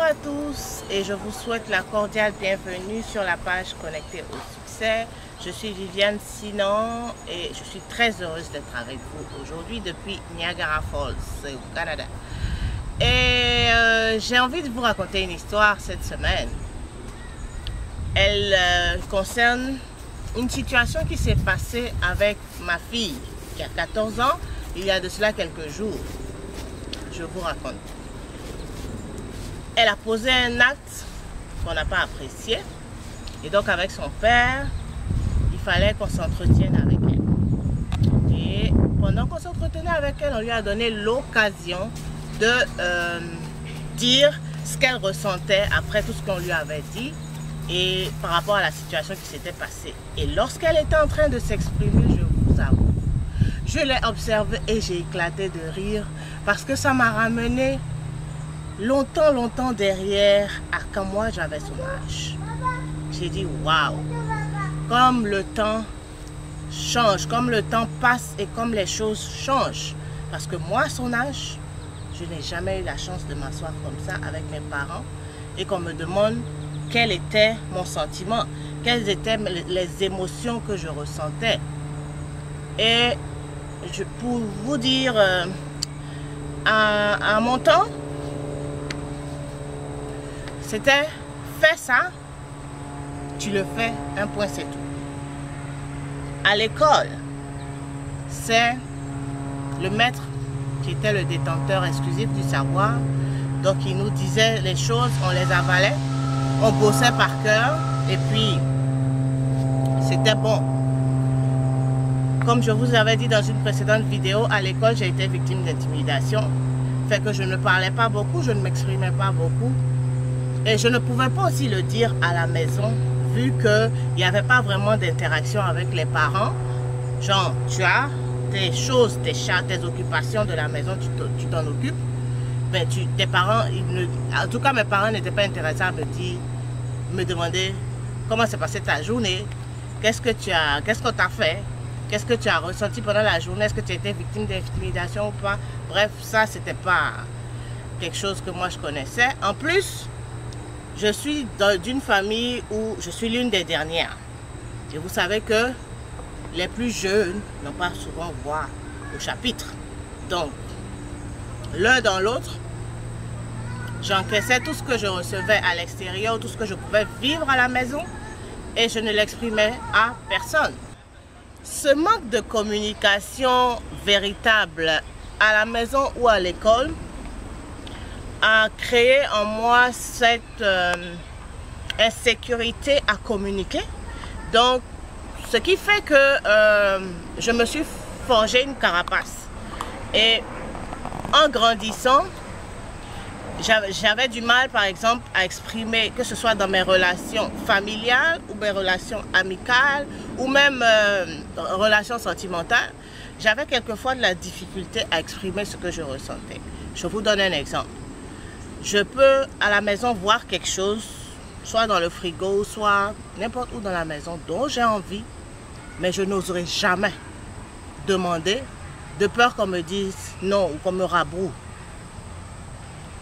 à tous et je vous souhaite la cordiale bienvenue sur la page Connectée au succès. Je suis Viviane Sinon et je suis très heureuse d'être avec vous aujourd'hui depuis Niagara Falls au Canada. Et j'ai envie de vous raconter une histoire cette semaine. Elle concerne une situation qui s'est passée avec ma fille qui a 14 ans, il y a de cela quelques jours. Je vous raconte. Elle a posé un acte qu'on n'a pas apprécié. Et donc avec son père, il fallait qu'on s'entretienne avec elle. Et pendant qu'on s'entretenait avec elle, on lui a donné l'occasion de dire ce qu'elle ressentait après tout ce qu'on lui avait dit et par rapport à la situation qui s'était passée. Et lorsqu'elle était en train de s'exprimer, je vous avoue, je l'ai observée et j'ai éclaté de rire parce que ça m'a ramené longtemps derrière à quand moi j'avais son âge. J'ai dit waouh, comme le temps change, comme le temps passe et comme les choses changent. Parce que moi, à son âge, je n'ai jamais eu la chance de m'asseoir comme ça avec mes parents et qu'on me demande quel était mon sentiment, quelles étaient les émotions que je ressentais. Et pour vous dire, à mon temps, c'était fais ça, tu le fais, un point c'est tout. À l'école, c'est le maître qui était le détenteur exclusif du savoir. Donc il nous disait les choses, on les avalait, on bossait par cœur et puis c'était bon. Comme je vous avais dit dans une précédente vidéo, à l'école j'ai été victime d'intimidation. Fait que je ne parlais pas beaucoup, je ne m'exprimais pas beaucoup. Et je ne pouvais pas aussi le dire à la maison, vu qu'il n'y avait pas vraiment d'interaction avec les parents. Genre, tu as tes choses, tes occupations de la maison, tu t'en occupes. Mais tes parents, en tout cas mes parents n'étaient pas intéressés à me demander comment s'est passée ta journée, qu'est-ce qu'on t'a fait, qu'est-ce que tu as ressenti pendant la journée, est-ce que tu as été victime d'intimidation ou pas. Bref, ça c'était pas quelque chose que moi je connaissais. En plus, je suis d'une famille où je suis l'une des dernières. Et vous savez que les plus jeunes n'ont pas souvent voix au chapitre. Donc, l'un dans l'autre, j'encaissais tout ce que je recevais à l'extérieur, tout ce que je pouvais vivre à la maison et je ne l'exprimais à personne. Ce manque de communication véritable à la maison ou à l'école a créé en moi cette insécurité à communiquer. Donc, ce qui fait que je me suis forgé une carapace. Et en grandissant, j'avais du mal, par exemple, à exprimer, que ce soit dans mes relations familiales ou mes relations amicales ou même relations sentimentales. J'avais quelquefois de la difficulté à exprimer ce que je ressentais. Je vous donne un exemple. Je peux à la maison voir quelque chose, soit dans le frigo, soit n'importe où dans la maison dont j'ai envie, mais je n'oserai jamais demander de peur qu'on me dise non ou qu'on me rabroue.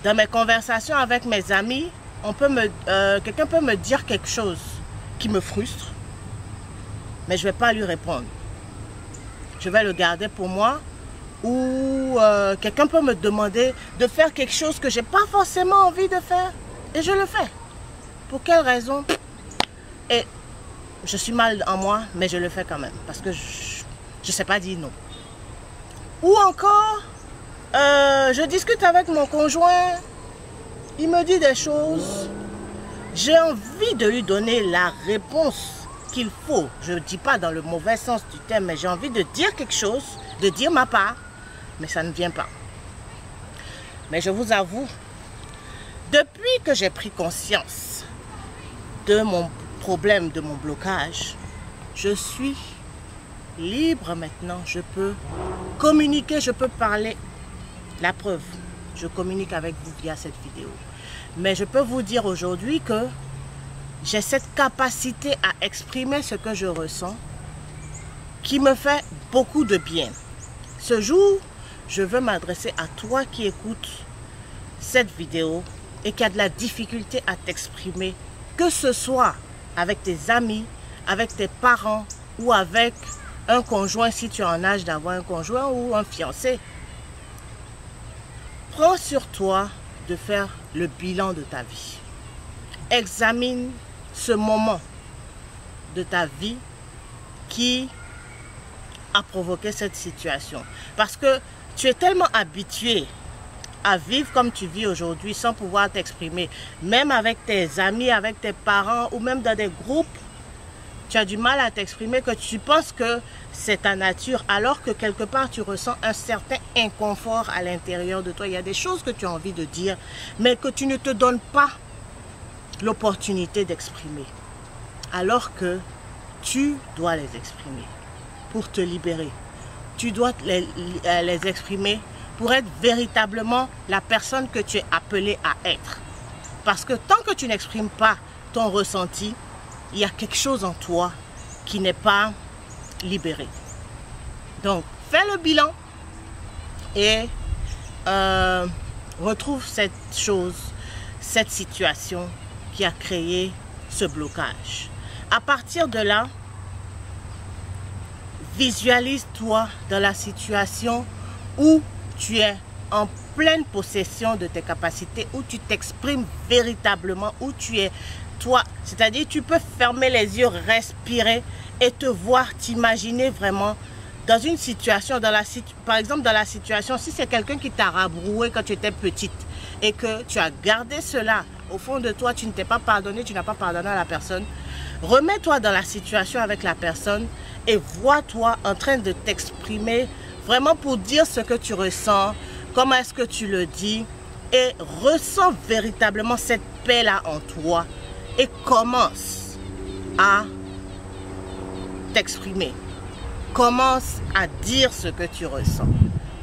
Dans mes conversations avec mes amis, quelqu'un peut me dire quelque chose qui me frustre, mais je ne vais pas lui répondre. Je vais le garder pour moi. Ou quelqu'un peut me demander de faire quelque chose que je n'ai pas forcément envie de faire. Et je le fais. Pour quelle raison? Et je suis mal en moi, mais je le fais quand même. Parce que je ne sais pas dire non. Ou encore, je discute avec mon conjoint. Il me dit des choses. J'ai envie de lui donner la réponse qu'il faut. Je ne dis pas dans le mauvais sens du terme, mais j'ai envie de dire quelque chose, de dire ma part. Mais ça ne vient pas. Mais je vous avoue, depuis que j'ai pris conscience de mon problème, de mon blocage, je suis libre maintenant. Je peux communiquer, je peux parler. La preuve, je communique avec vous via cette vidéo. Mais je peux vous dire aujourd'hui que j'ai cette capacité à exprimer ce que je ressens qui me fait beaucoup de bien. Ce jour, je veux m'adresser à toi qui écoutes cette vidéo et qui a de la difficulté à t'exprimer, que ce soit avec tes amis, avec tes parents ou avec un conjoint si tu es en âge d'avoir un conjoint ou un fiancé, prends sur toi de faire le bilan de ta vie. Examine ce moment de ta vie qui a provoqué cette situation. Parce que tu es tellement habitué à vivre comme tu vis aujourd'hui sans pouvoir t'exprimer. Même avec tes amis, avec tes parents ou même dans des groupes, tu as du mal à t'exprimer, que tu penses que c'est ta nature, alors que quelque part tu ressens un certain inconfort à l'intérieur de toi. Il y a des choses que tu as envie de dire, mais que tu ne te donnes pas l'opportunité d'exprimer. Alors que tu dois les exprimer pour te libérer. Tu dois les exprimer pour être véritablement la personne que tu es appelé à être. Parce que tant que tu n'exprimes pas ton ressenti, il y a quelque chose en toi qui n'est pas libéré. Donc, fais le bilan et retrouve cette chose, cette situation qui a créé ce blocage. À partir de là, visualise-toi dans la situation où tu es en pleine possession de tes capacités, où tu t'exprimes véritablement, où tu es toi. C'est-à-dire, tu peux fermer les yeux, respirer et te voir, t'imaginer vraiment dans une situation, par exemple dans la situation, si c'est quelqu'un qui t'a rabroué quand tu étais petite et que tu as gardé cela au fond de toi, tu ne t'es pas pardonné, tu n'as pas pardonné à la personne, remets-toi dans la situation avec la personne et vois-toi en train de t'exprimer vraiment pour dire ce que tu ressens, comment est-ce que tu le dis, et ressens véritablement cette paix-là en toi et commence à t'exprimer. Commence à dire ce que tu ressens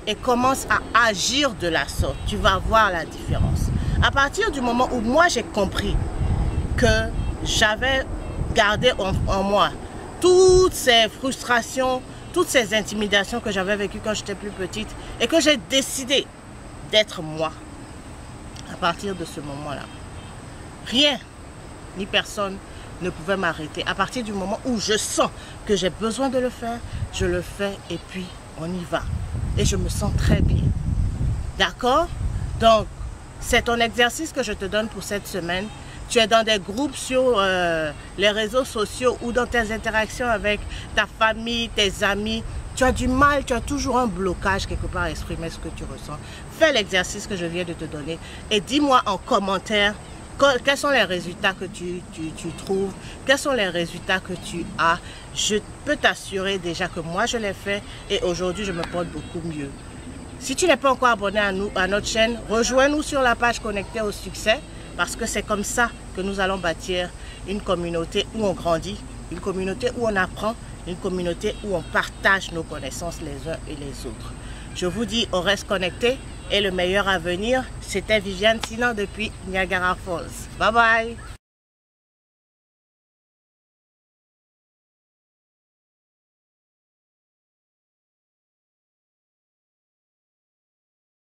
et commence à agir de la sorte. Tu vas voir la différence. À partir du moment où moi j'ai compris que j'avais gardé en moi toutes ces frustrations, toutes ces intimidations que j'avais vécues quand j'étais plus petite et que j'ai décidé d'être moi, à partir de ce moment-là, rien ni personne ne pouvait m'arrêter. À partir du moment où je sens que j'ai besoin de le faire, je le fais et puis on y va. Et je me sens très bien. D'accord? Donc, c'est ton exercice que je te donne pour cette semaine. Tu es dans des groupes sur les réseaux sociaux ou dans tes interactions avec ta famille, tes amis. Tu as du mal, tu as toujours un blocage quelque part à exprimer ce que tu ressens. Fais l'exercice que je viens de te donner et dis-moi en commentaire quels sont les résultats que tu trouves, quels sont les résultats que tu as. Je peux t'assurer déjà que moi je l'ai fait et aujourd'hui je me porte beaucoup mieux. Si tu n'es pas encore abonné à notre chaîne, rejoins-nous sur la page Connecté au succès parce que c'est comme ça que nous allons bâtir une communauté où on grandit, une communauté où on apprend, une communauté où on partage nos connaissances les uns et les autres. Je vous dis, on reste connecté et le meilleur à venir. C'était Viviane Sinan depuis Niagara Falls. Bye bye!